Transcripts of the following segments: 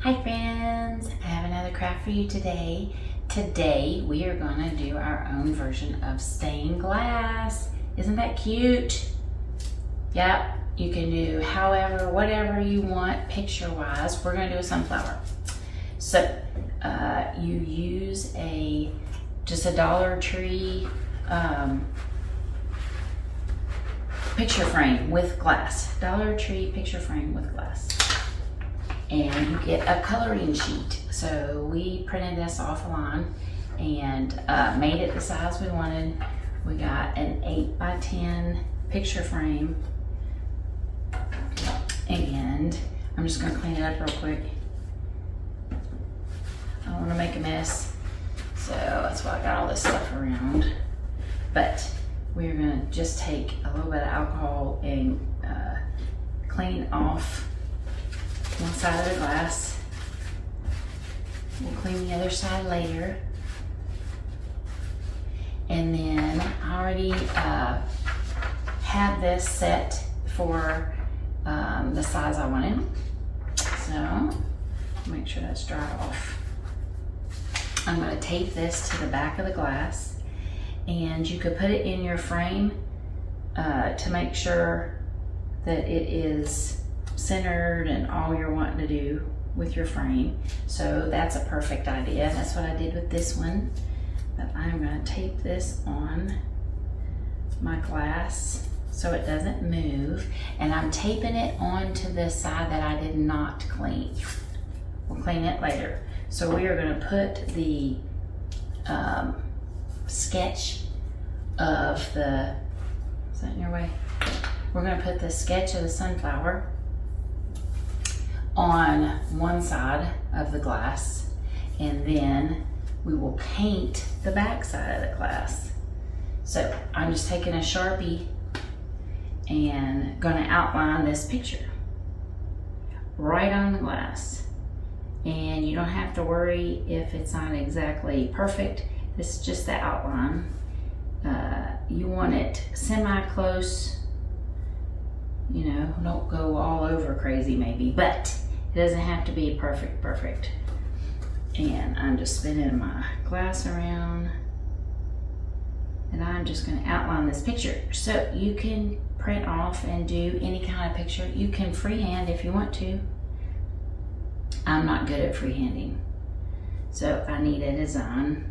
Hi friends, I have another craft for you today. Today we are going to do our own version of stained glass. Isn't that cute? Yep, you can do however, whatever you want picture wise. We're going to do a sunflower. So you use just a Dollar Tree picture frame with glass. Dollar Tree picture frame with glass. And you get a coloring sheet. So we printed this offline and made it the size we wanted. We got an 8x10 picture frame, and I'm just gonna clean it up real quick. I don't wanna make a mess, so that's why I got all this stuff around. But we're gonna just take a little bit of alcohol and clean off one side of the glass. We'll clean the other side later. And then I already had this set for the size I wanted. So make sure that's dried off. I'm going to tape this to the back of the glass, and you could put it in your frame to make sure that it is centered and all you're wanting to do with your frame. So that's a perfect idea. That's what I did with this one. But I'm going to tape this on my glass so it doesn't move, and I'm taping it onto the side that I did not clean. We'll clean it later. So we are going to put the sketch of the, is that in your way? We're going to put the sketch of the sunflower on one side of the glass, and then we will paint the back side of the glass. So I'm just taking a Sharpie and gonna outline this picture right on the glass. And you don't have to worry if it's not exactly perfect. This is just the outline. You want it semi-close, you know, don't go all over crazy maybe, but it doesn't have to be perfect. And I'm just spinning my glass around, and I'm just going to outline this picture. So you can print off and do any kind of picture. You can freehand if you want to. I'm not good at freehanding, so I need a design.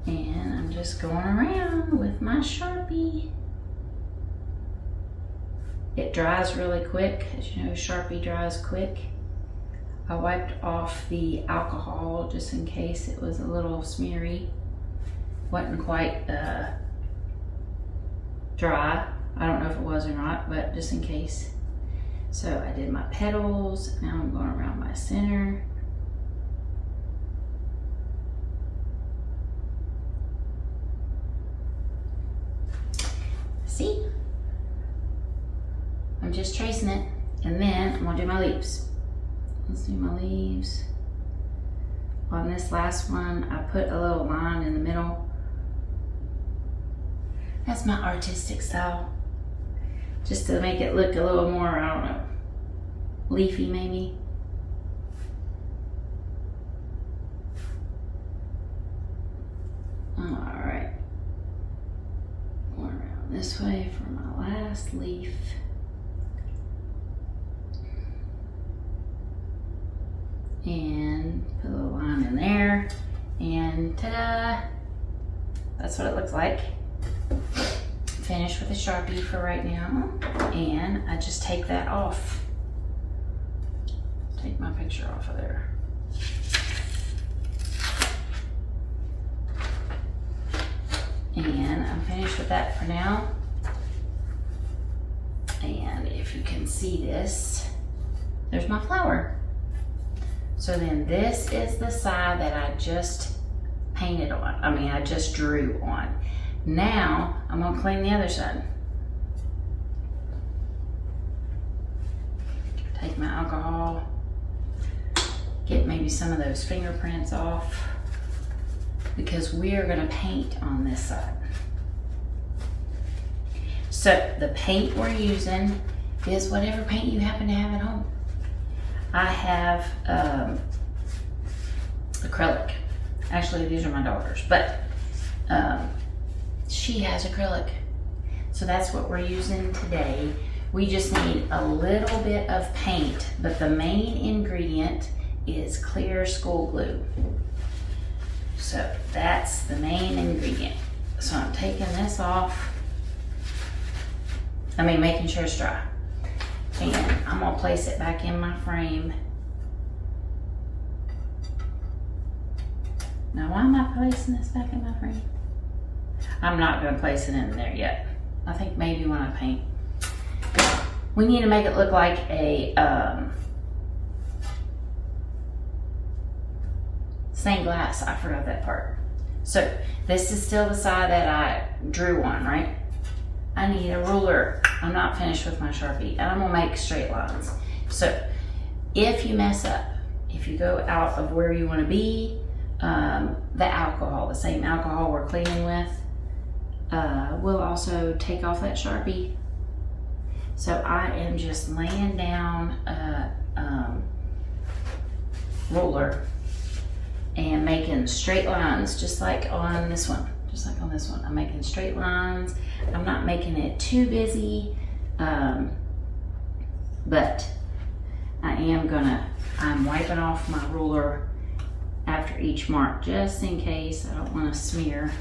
And I'm just going around with my Sharpie. It dries really quick. As you know, Sharpie dries quick. I wiped off the alcohol just in case it was a little smeary. Wasn't quite dry. I don't know if it was or not, but just in case. So I did my petals. Now I'm going around my center. See? I'm just tracing it, and then I'm gonna do my leaves. Let's do my leaves. On this last one, I put a little line in the middle. That's my artistic style. Just to make it look a little more, I don't know, leafy maybe. All right. Going around this way for my last leaf. And put a little line in there, and ta-da! That's what it looks like. Finish with a Sharpie for right now, and I just take that off. Take my picture off of there. And I'm finished with that for now. And if you can see this, there's my flower. So then this is the side that I just painted on. I just drew on. Now I'm gonna clean the other side. Take my alcohol, get maybe some of those fingerprints off, because we're gonna paint on this side. So the paint we're using is whatever paint you happen to have at home. I have acrylic. Actually, these are my daughter's, but she has acrylic. So that's what we're using today. We just need a little bit of paint, but the main ingredient is clear school glue. So that's the main ingredient. So I'm taking this off. Making sure it's dry. And I'm gonna place it back in my frame. Now, why am I placing this back in my frame? I'm not gonna place it in there yet. I think maybe when I paint. We need to make it look like a stained glass. I forgot that part. So this is still the side that I drew on, right? I need a ruler. I'm not finished with my Sharpie, and I'm gonna make straight lines. So if you mess up, if you go out of where you wanna be, the alcohol, the same alcohol we're cleaning with, will also take off that Sharpie. So I am just laying down a ruler and making straight lines, just like on this one. I'm making straight lines. I'm not making it too busy, but I'm wiping off my ruler after each mark, just in case I don't want to smear.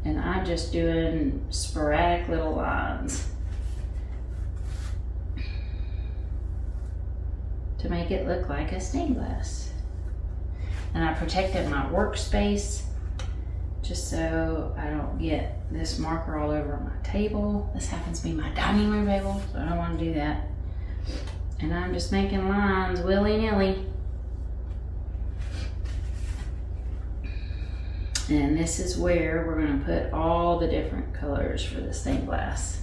And I'm just doing sporadic little lines to make it look like a stained glass. And I protected my workspace just so I don't get this marker all over my table. This happens to be my dining room table, so I don't want to do that. And I'm just making lines willy-nilly. And this is where we're going to put all the different colors for the stained glass.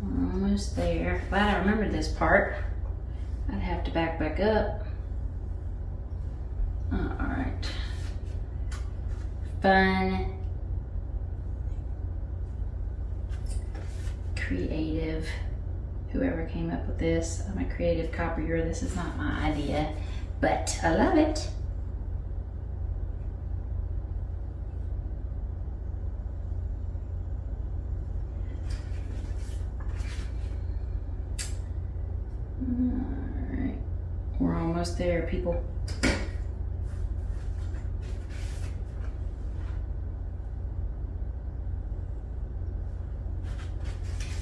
Almost there. Glad I remembered this part. I'd have to back up. All right. Fun. Creative. Whoever came up with this. I'm a creative copier. This is not my idea, but I love it. Alright, we're almost there, people.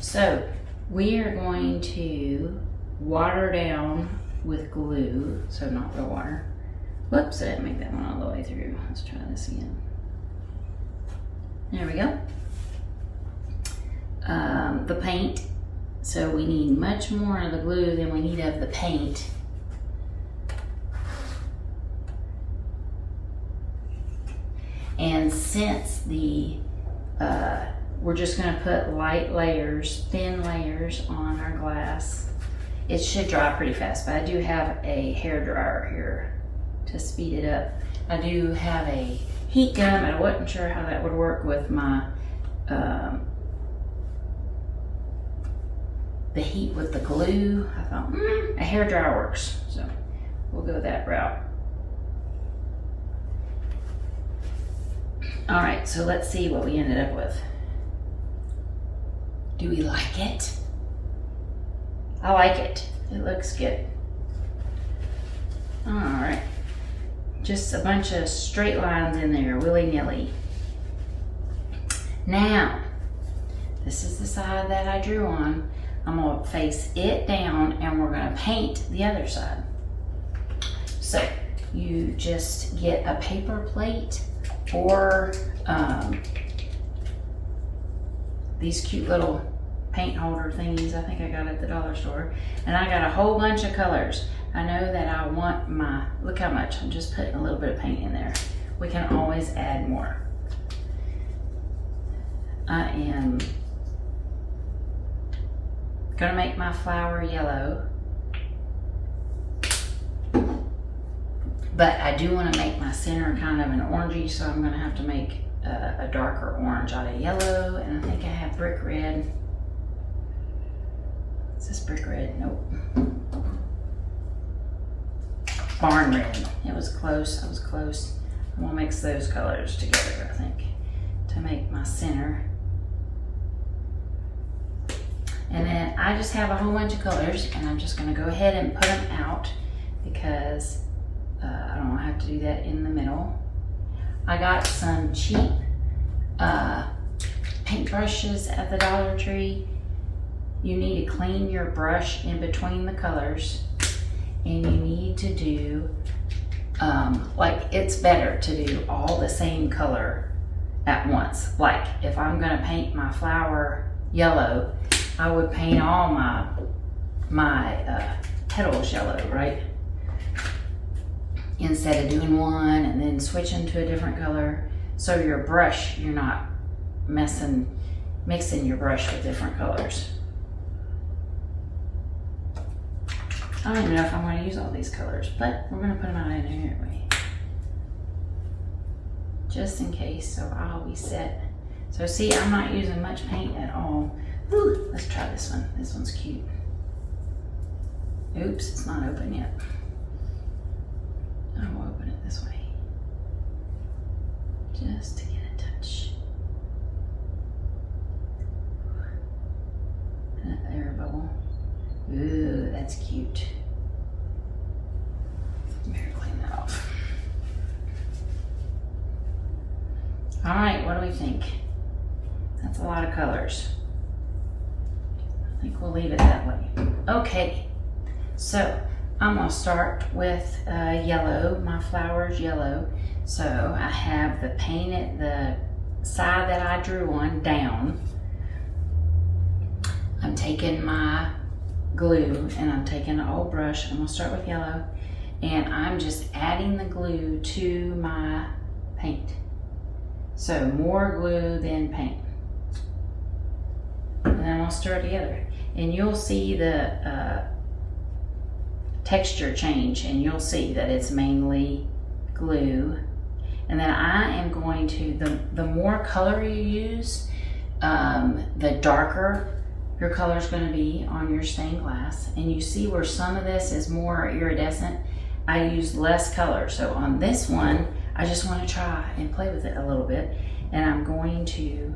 So we are going to water down with glue, so not real water. Whoops, I didn't make that one all the way through. Let's try this again. There we go. The paint. So we need much more of the glue than we need of the paint. And since we're just gonna put light layers, thin layers on our glass, it should dry pretty fast, but I do have a hair dryer here to speed it up. I do have a heat gun, but I wasn't sure how that would work with my the heat with the glue. I thought, a hair dryer works, so we'll go that route. All right, so let's see what we ended up with. Do we like it? I like it. It looks good. All right, just a bunch of straight lines in there, willy-nilly. Now, this is the side that I drew on. I'm gonna face it down and we're gonna paint the other side. So you just get a paper plate or these cute little paint holder thingies I think I got at the dollar store. And I got a whole bunch of colors. I know that I want look how much, I'm just putting a little bit of paint in there. We can always add more. I am gonna make my flower yellow. But I do want to make my center kind of an orangey, so I'm going to have to make a darker orange out of yellow, and I think I have brick red. Is this brick red? Nope. Barn red. It was close. I was close. I'm going to mix those colors together, I think, to make my center. And then I just have a whole bunch of colors, and I'm just going to go ahead and put them out because I don't want to have to do that in the middle. I got some cheap paint brushes at the Dollar Tree. You need to clean your brush in between the colors, and you need to do, like, it's better to do all the same color at once. Like, if I'm gonna paint my flower yellow, I would paint all my petals yellow, right? Instead of doing one and then switching to a different color. So your brush, you're not mixing your brush with different colors. I don't even know if I'm going to use all these colors, but we're going to put them out anyway. Just in case, so I'll be set. So see, I'm not using much paint at all. Ooh, let's try this one. This one's cute. Oops, it's not open yet. I will open it this way. Just to get a touch. That air bubble. Ooh, that's cute. Better clean that off. All right, what do we think? That's a lot of colors. I think we'll leave it that way. Okay, so I'm gonna start with yellow. My flower's yellow. So I have the side that I drew on down. I'm taking my glue and I'm taking an old brush. I'm gonna start with yellow, and I'm just adding the glue to my paint. So more glue than paint. And then I'll stir it together. And you'll see the texture change, and you'll see that it's mainly glue. And then I am going to, the more color you use, the darker your color is going to be on your stained glass. And you see where some of this is more iridescent, I use less color. So on this one, I just want to try and play with it a little bit. And I'm going to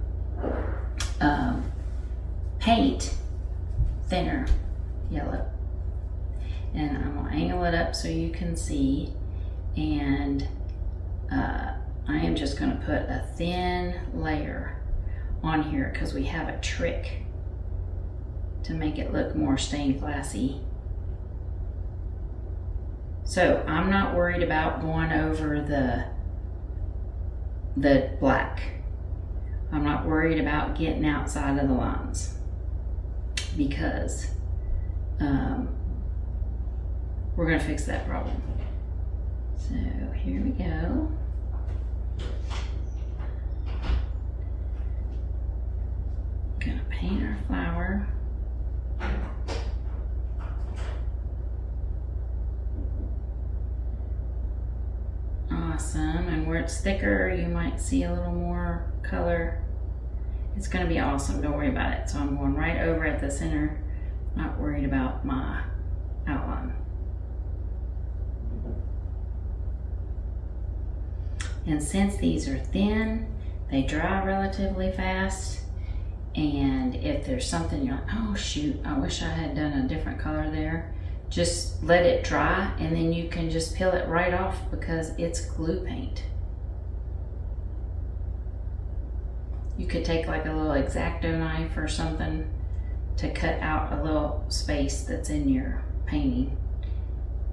paint thinner yellow. And I'm going to angle it up so you can see. And I am just going to put a thin layer on here because we have a trick to make it look more stained glassy. So I'm not worried about going over the black. I'm not worried about getting outside of the lines because we're going to fix that problem. So here we go. Gonna paint our flower. Awesome, and where it's thicker, you might see a little more color. It's gonna be awesome, don't worry about it. So I'm going right over at the center, not worried about my outline. And since these are thin, they dry relatively fast. And if there's something you're like, oh shoot, I wish I had done a different color there, just let it dry and then you can just peel it right off because it's glue paint. You could take like a little X-Acto knife or something to cut out a little space that's in your painting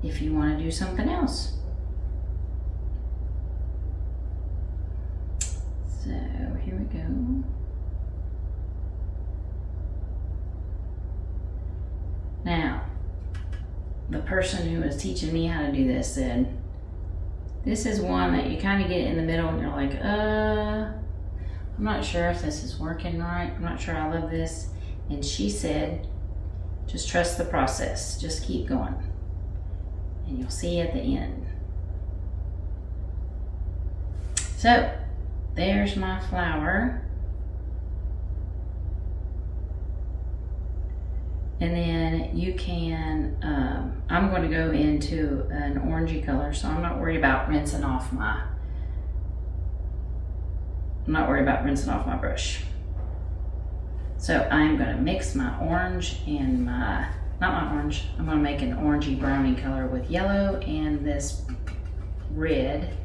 if you want to do something else. So here we go. Now, the person who was teaching me how to do this said, this is one that you kind of get in the middle and you're like, I'm not sure if this is working right. I'm not sure I love this. And she said, just trust the process. Just keep going. And you'll see at the end. So there's my flower. And then you can, I'm going to go into an orangey color, so I'm not worried about rinsing off my brush. So I'm going to mix my orange and not my orange, I'm going to make an orangey brownie color with yellow and this red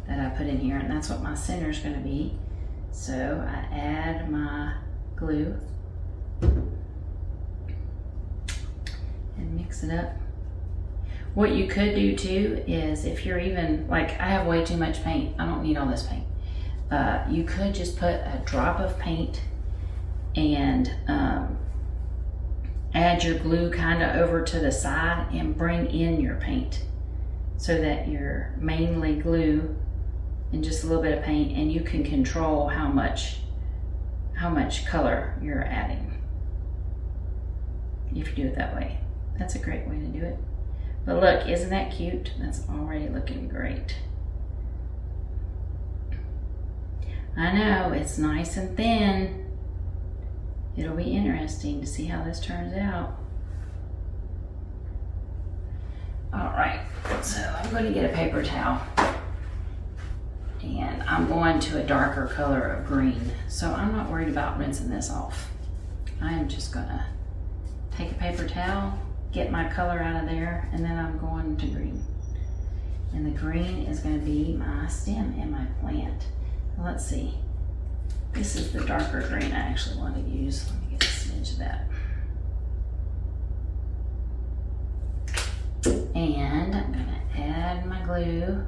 that I put in here, and that's what my center is going to be. So I add my glue and mix it up. What you could do too is, if you're even, like I have way too much paint, I don't need all this paint. You could just put a drop of paint and add your glue kind of over to the side and bring in your paint, so that you're mainly glue and just a little bit of paint, and you can control how much color you're adding if you do it that way. That's a great way to do it. But look, isn't that cute? That's already looking great. I know, it's nice and thin. It'll be interesting to see how this turns out. All right, so I'm going to get a paper towel, and I'm going to a darker color of green. So I'm not worried about rinsing this off. I am just gonna take a paper towel, get my color out of there, and then I'm going to green. And the green is going to be my stem and my plant. Now let's see. This is the darker green I actually want to use. Let me get a smidge of that. And I'm going to add my glue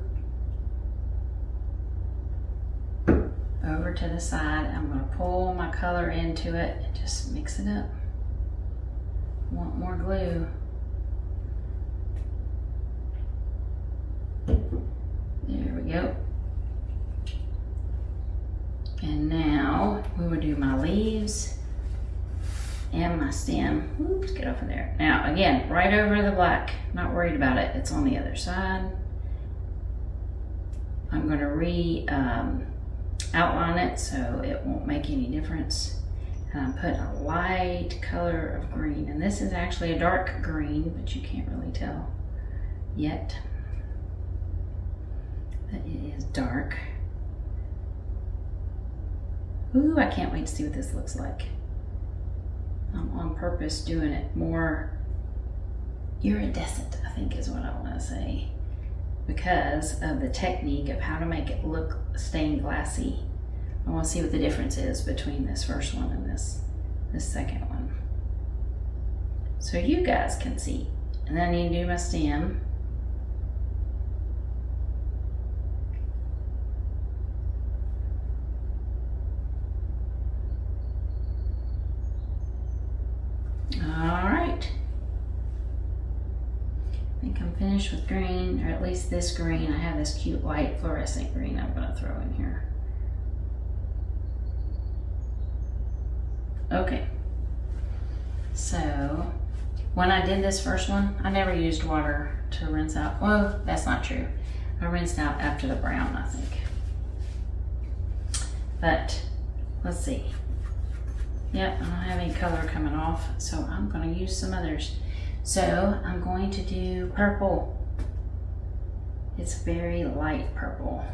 over to the side. I'm going to pull my color into it and just mix it up. Want more glue. There we go. And now we will do my leaves and my stem. Oops, get off of there. Now again, right over the black. Not worried about it. It's on the other side. I'm going to outline it so it won't make any difference. And I'm putting a light color of green, and this is actually a dark green, but you can't really tell yet that it is dark. Ooh, I can't wait to see what this looks like. I'm on purpose doing it more iridescent, I think is what I want to say, because of the technique of how to make it look stained glassy. I want to see what the difference is between this first one and this second one, so you guys can see. And then I need to do my stem. All right. I think I'm finished with green, or at least this green. I have this cute light fluorescent green I'm going to throw in here. Okay, so when I did this first one, I never used water to rinse out. Well, that's not true. I rinsed out after the brown, I think. But let's see. Yep, I don't have any color coming off, so I'm going to use some others. So I'm going to do purple. It's very light purple.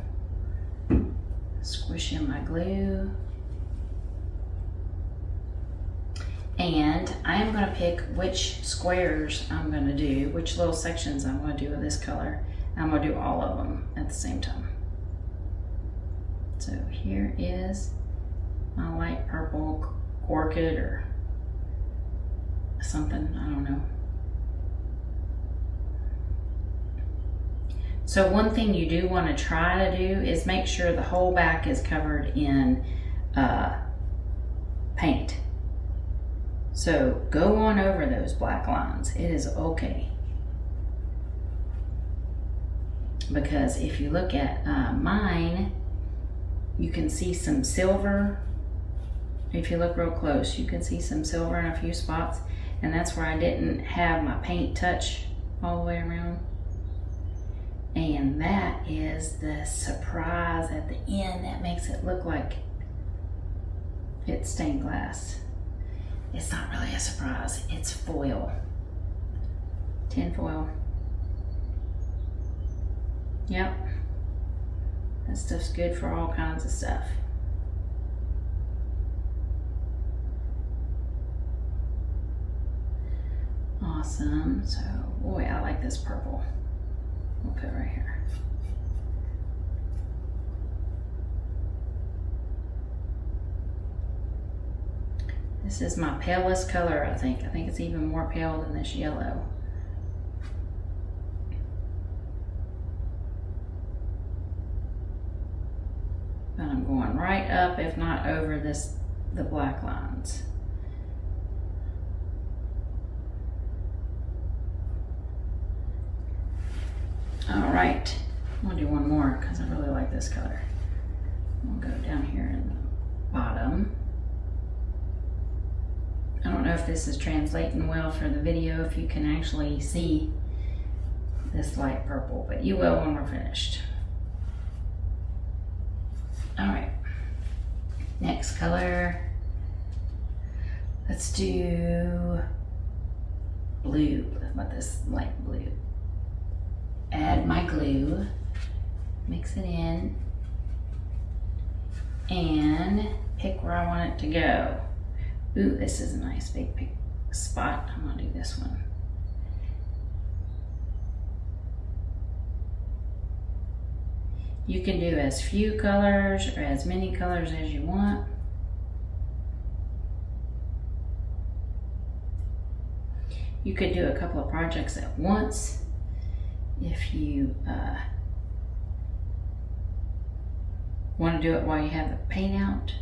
Squish in my glue. And I am going to pick which squares I'm going to do, which little sections I'm going to do of this color. I'm going to do all of them at the same time. So here is my light purple orchid or something, I don't know. So one thing you do want to try to do is make sure the whole back is covered in paint. So go on over those black lines. It is okay. Because if you look at mine, you can see some silver. If you look real close, you can see some silver in a few spots. And that's where I didn't have my paint touch all the way around. And that is the surprise at the end that makes it look like it's stained glass. It's not really a surprise, it's foil. Tin foil. Yep. That stuff's good for all kinds of stuff. Awesome. So, boy, I like this purple. We'll put it right here. This is my palest color, I think. I think it's even more pale than this yellow. But I'm going right up, if not over the black lines. All right, I'm gonna do one more because I really like this color. We'll go down here in the bottom. I don't know if this is translating well for the video, if you can actually see this light purple, but you will when we're finished. All right, next color. Let's do blue. How about this light blue? Add my glue, mix it in, and pick where I want it to go. Ooh, this is a nice big spot. I'm gonna do this one. You can do as few colors or as many colors as you want. You could do a couple of projects at once if you want to do it while you have the paint out.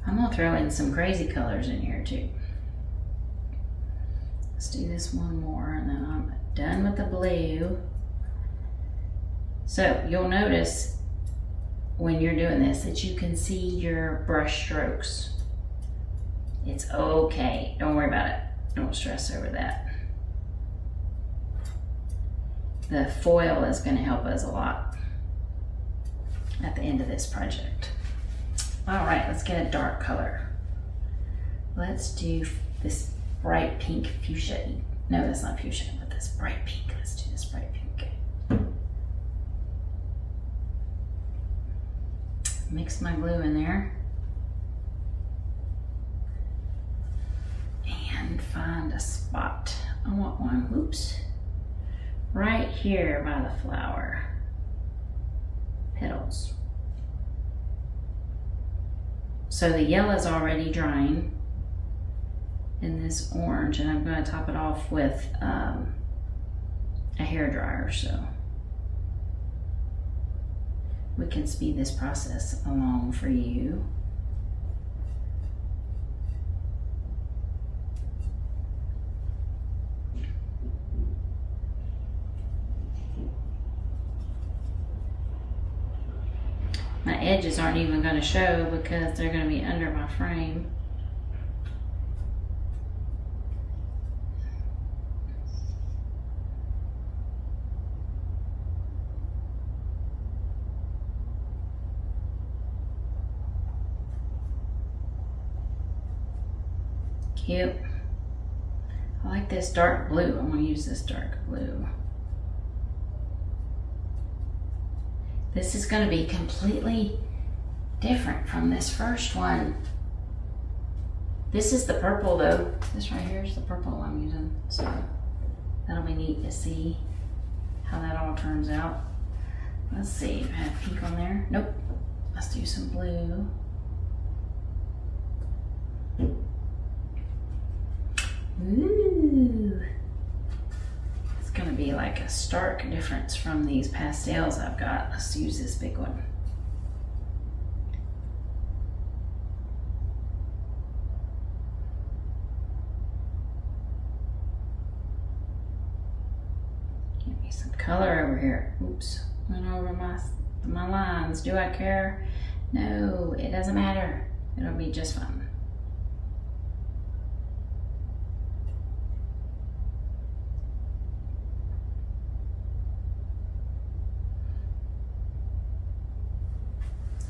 I'm gonna throw in some crazy colors in here too. Let's do this one more and then I'm done with the blue. So you'll notice when you're doing this that you can see your brush strokes. It's okay, don't worry about it. Don't stress over that. The foil is gonna help us a lot at the end of this project. All right, let's get a dark color. Let's do this bright pink fuchsia. No, that's not fuchsia, but this bright pink. Let's do this bright pink. Mix my glue in there. And find a spot. I want one, oops, right here by the flower petals. So the yellow is already drying in this orange, and I'm going to top it off with a hair dryer so we can speed this process along for you. My edges aren't even going to show because they're going to be under my frame. Cute. I like this dark blue. I'm going to use this dark blue. This is going to be completely different from this first one. This is the purple though. This right here is the purple I'm using. So that'll be neat to see how that all turns out. Let's see, I have pink on there. Nope. Let's do some blue. Ooh. It's gonna be like a stark difference from these pastels I've got. Let's use this big one. Give me some color over here. Oops, went over my lines. Do I care? No, it doesn't matter. It'll be just fine.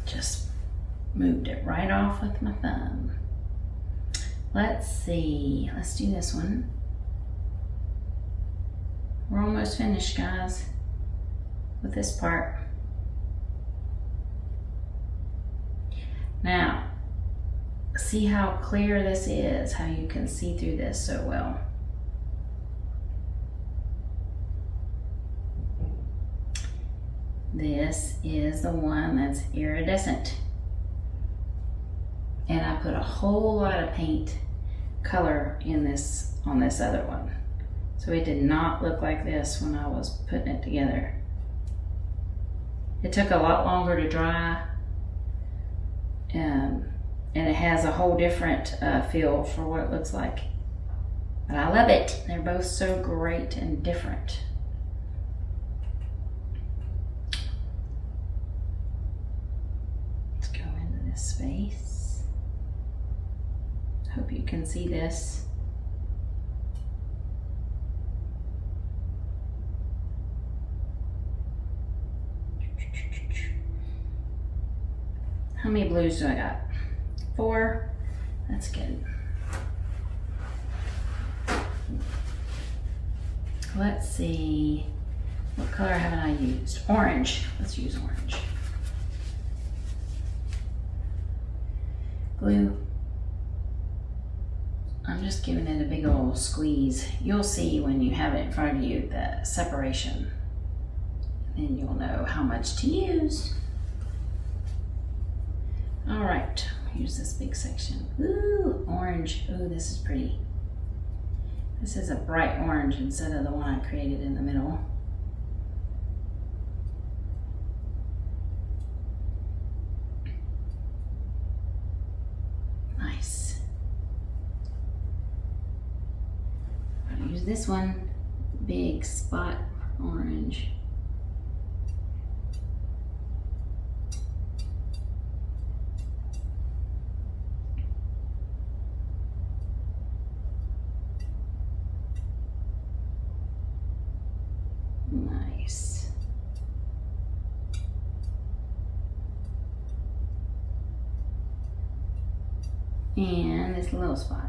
Just moved it right off with my thumb. Let's see, let's do this one. We're almost finished, guys, with this part. Now, see how clear this is, how you can see through this so well. This is the one that's iridescent. And I put a whole lot of paint color in this, on this other one. So it did not look like this when I was putting it together. It took a lot longer to dry. And it has a whole different feel for what it looks like. But I love it. They're both so great and different. Let's go into this space. Hope you can see this. How many blues do I got? 4. That's good. Let's see. What color haven't I used? Orange. Let's use orange. Glue. I'm just giving it a big old squeeze. You'll see when you have it in front of you the separation. And then you'll know how much to use. All right, here's this big section. Ooh, orange. Ooh, this is pretty. This is a bright orange instead of the one I created in the middle. Nice. I'll use this one, big spot orange. Nice. And this little spot.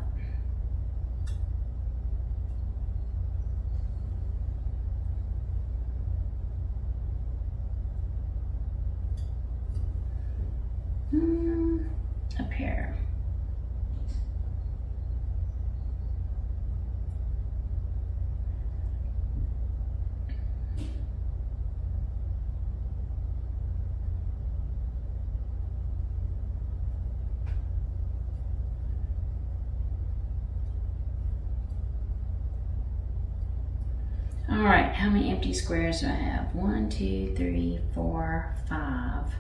Up here. All right, how many empty squares do I have? 1, 2, 3, 4, 5.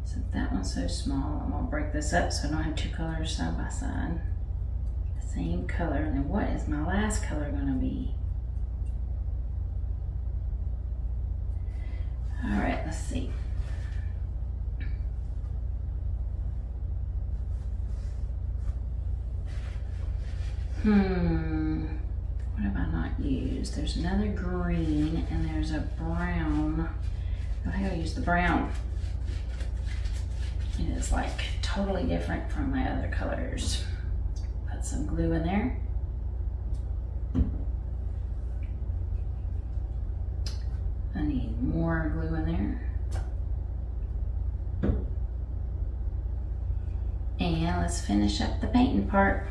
So that one's so small, I'm gonna break this up so I don't have 2 colors side by side. The same color, and then what is my last color gonna be? All right, let's see. What have I not used? There's another green and there's a brown. I think I'll use the brown. It is like totally different from my other colors. Put some glue in there. I need more glue in there. And let's finish up the painting part.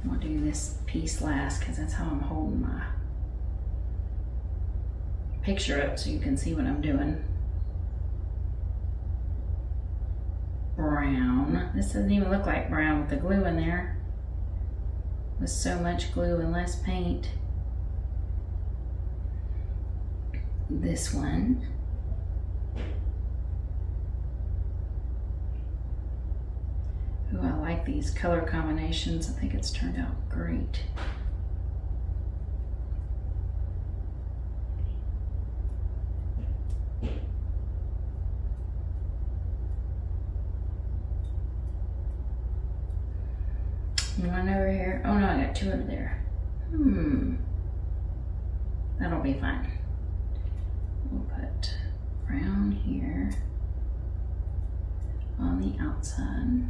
I'm gonna do this piece last because that's how I'm holding my picture up so you can see what I'm doing. Brown. This doesn't even look like brown with the glue in there. With so much glue and less paint. This one. Ooh, I like these color combinations. I think it's turned out great. two under there. That'll be fine. We'll put brown here on the outside.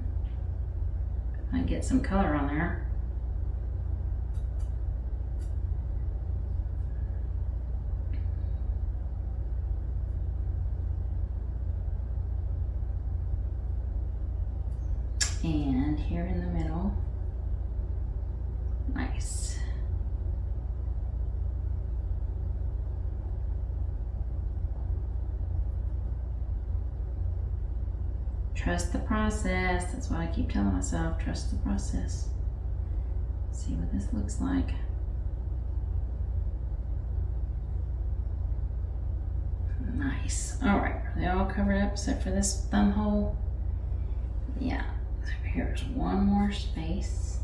I get some color on there. And here in the middle, nice. Trust the process. That's what I keep telling myself. Trust the process. See what this looks like. Nice. All right, are they all covered up except for this thumb hole? Yeah. Here's one more space.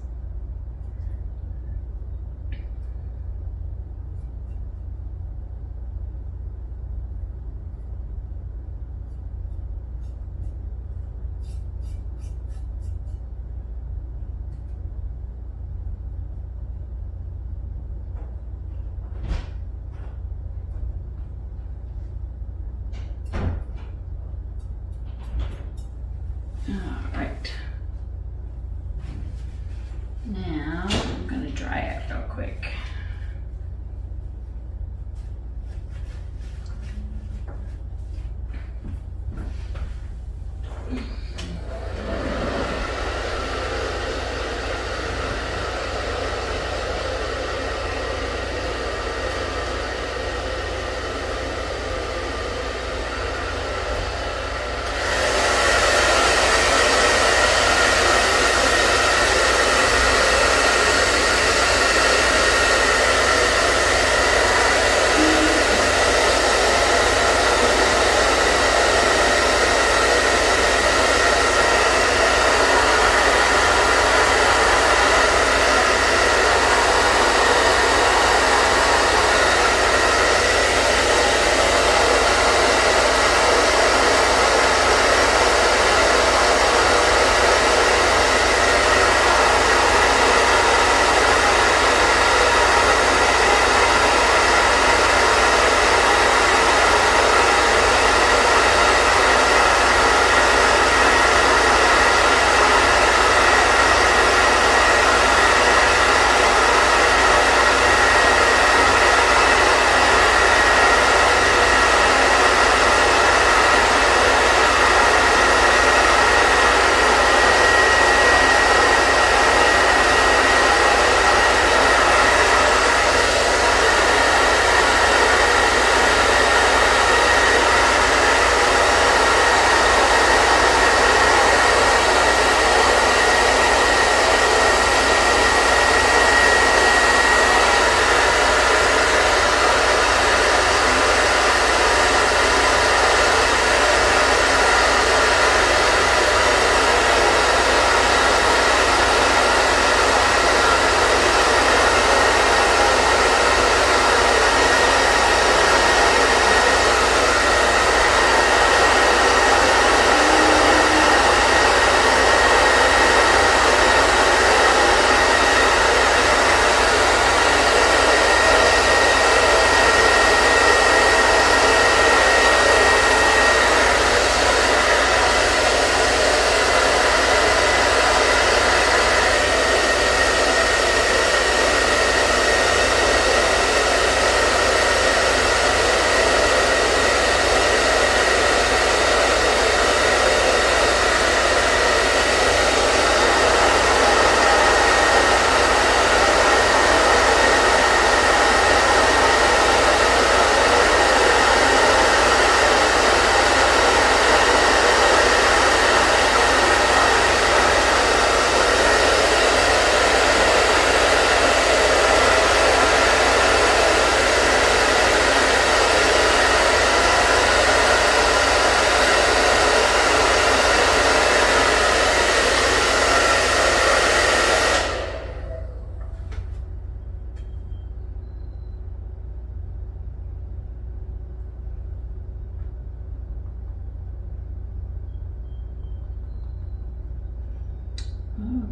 All right.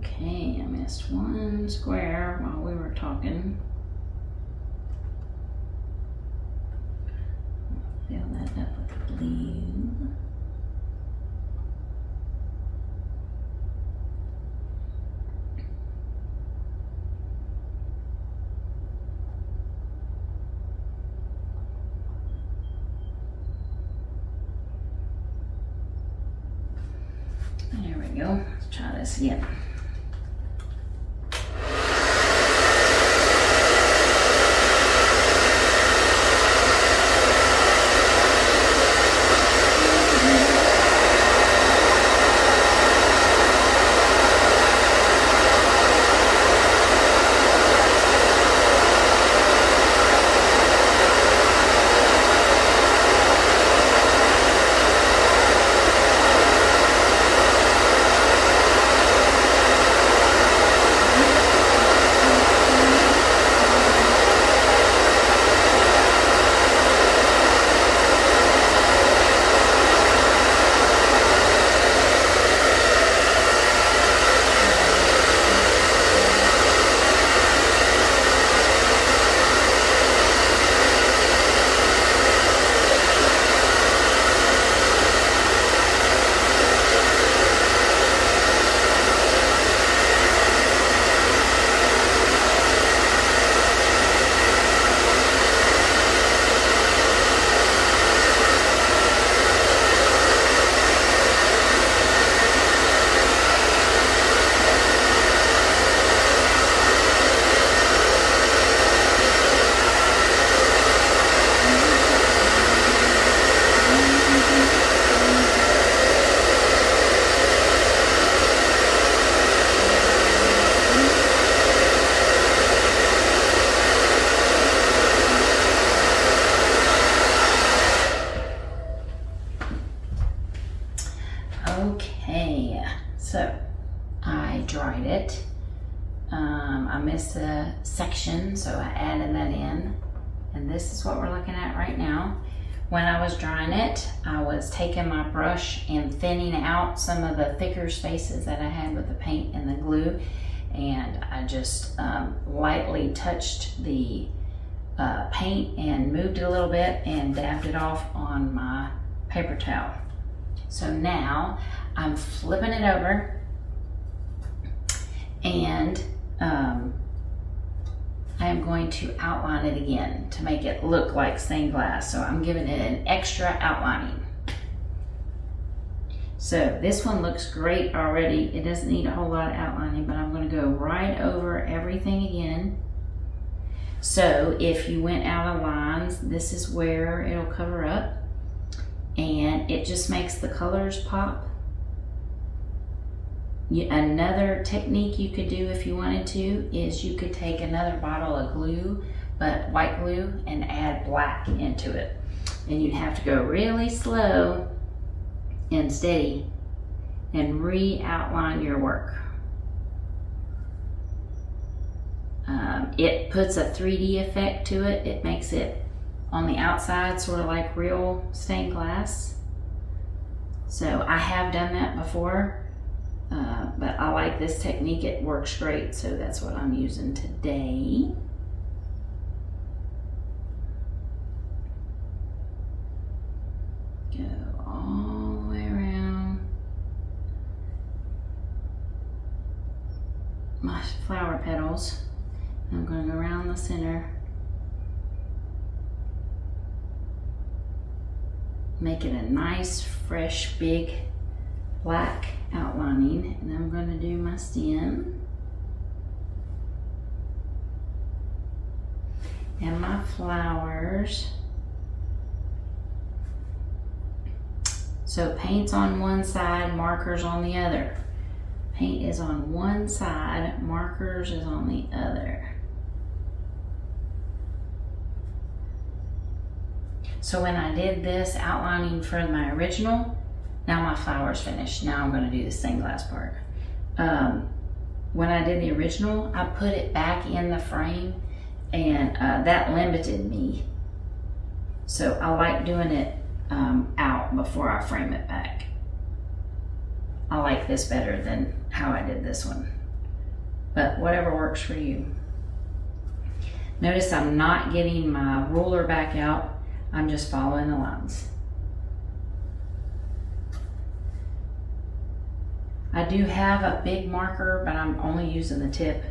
Okay, I missed one square while we were talking. Fill that up with blue. There we go. Let's try this again. Okay, so I dried it. I missed a section, so I added that in. And this is what we're looking at right now. When I was drying it, I was taking my brush and thinning out some of the thicker spaces that I had with the paint and the glue. And I just lightly touched the paint and moved it a little bit and dabbed it off on my paper towel. So now I'm flipping it over and I am going to outline it again to make it look like stained glass. So I'm giving it an extra outlining. So this one looks great already. It doesn't need a whole lot of outlining, but I'm going to go right over everything again. So if you went out of lines, this is where it'll cover up. And it just makes the colors pop. Another technique you could do if you wanted to is you could take another bottle of glue, but white glue, and add black into it. And you'd have to go really slow and steady and re-outline your work. It puts a 3D effect to it. It makes it on the outside sort of like real stained glass. So I have done that before, but I like this technique. It works great, so that's what I'm using today. Go all the way around my flower petals. I'm going to go around the center. Make it a nice, fresh, big black outlining. And I'm going to do my stem. And my flowers. So paint's on one side, markers on the other. Paint is on one side, markers is on the other. So when I did this outlining for my original, now my flower's finished. Now I'm going to do the stained glass part. When I did the original, I put it back in the frame, and that limited me. So I like doing it out before I frame it back. I like this better than how I did this one. but whatever works for you. Notice I'm not getting my ruler back out. I'm just following the lines. I do have a big marker, but I'm only using the tip,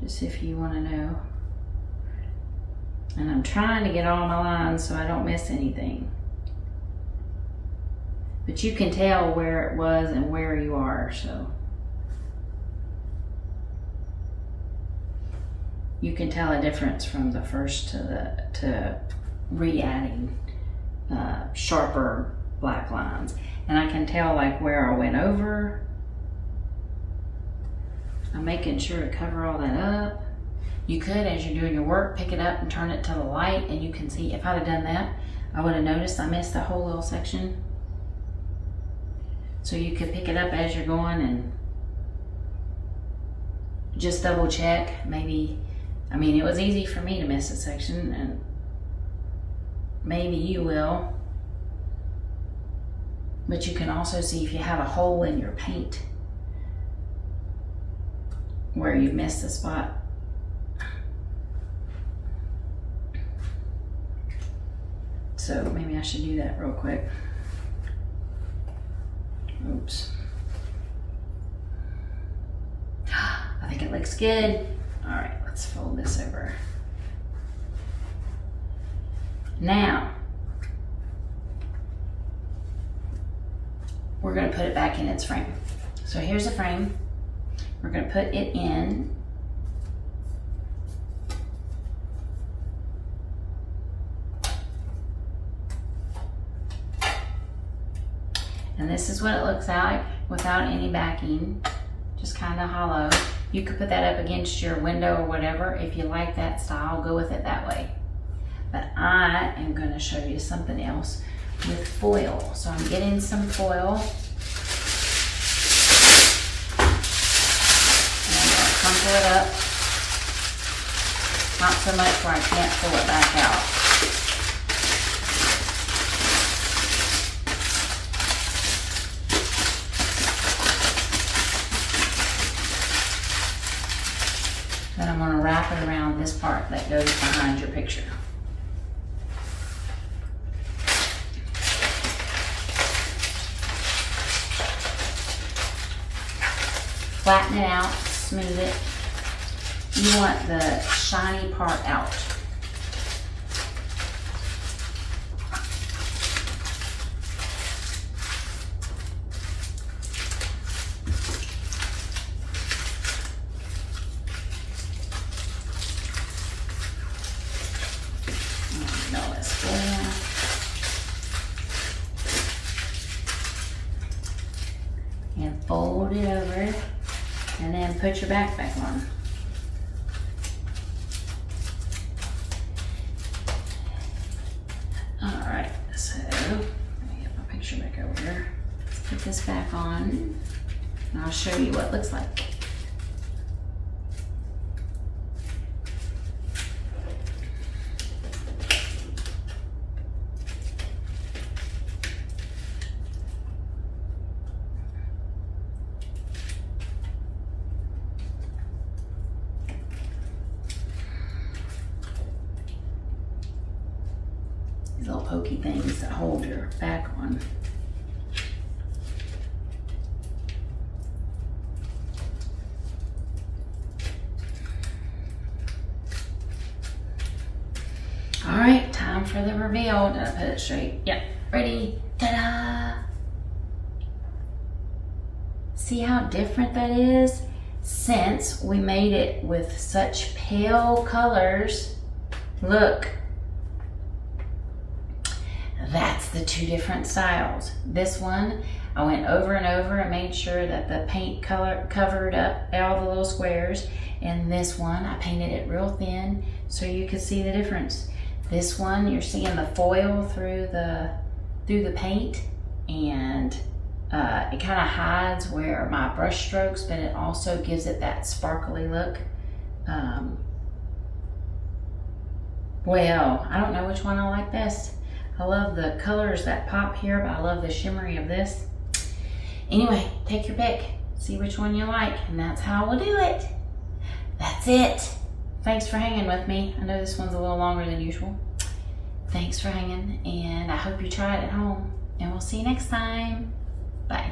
just if you want to know. And I'm trying to get all my lines so I don't miss anything. But you can tell where it was and where you are, so. You can tell a difference from the first to re-adding sharper black lines. And I can tell like where I went over. I'm making sure to cover all that up. You could, as you're doing your work, pick it up and turn it to the light, and you can see. If I'd have done that, I would have noticed I missed a whole little section. So you could pick it up as you're going and just double check. Maybe, I mean, it was easy for me to miss a section, and maybe you will. But you can also see if you have a hole in your paint where you missed the spot. So maybe I should do that real quick. Oops. I think it looks good. All right, let's fold this over. Now, we're going to put it back in its frame. So here's the frame. We're going to put it in. And this is what it looks like without any backing, just kind of hollow. You could put that up against your window or whatever. If you like that style, go with it that way. But I am going to show you something else with foil. So I'm getting some foil. And I'm going to crumple it up. Not so much where I can't pull it back out. Then I'm going to wrap it around this part that goes behind your picture. Flatten it out, smooth it. You want the shiny part out. And fold it over, and then put your backpack on. All right, so let me get my picture back over here. Let's put this back on, and I'll show you what it looks like. These little pokey things that hold your back on. All right, time for the reveal. Did I put it straight? Yep, ready, ta-da! See how different that is? Since we made it with such pale colors, look. That's the two different styles. This one, I went over and over and made sure that the paint color covered up all the little squares. And this one, I painted it real thin so you could see the difference. This one, you're seeing the foil through the paint, and it kind of hides where my brush strokes, but it also gives it that sparkly look. Well, I don't know which one I like best. I love the colors that pop here, but I love the shimmery of this. Anyway, take your pick. see which one you like, and that's how we'll do it. That's it. Thanks for hanging with me. I know this one's a little longer than usual. Thanks for hanging, and I hope you try it at home, and we'll see you next time. Bye.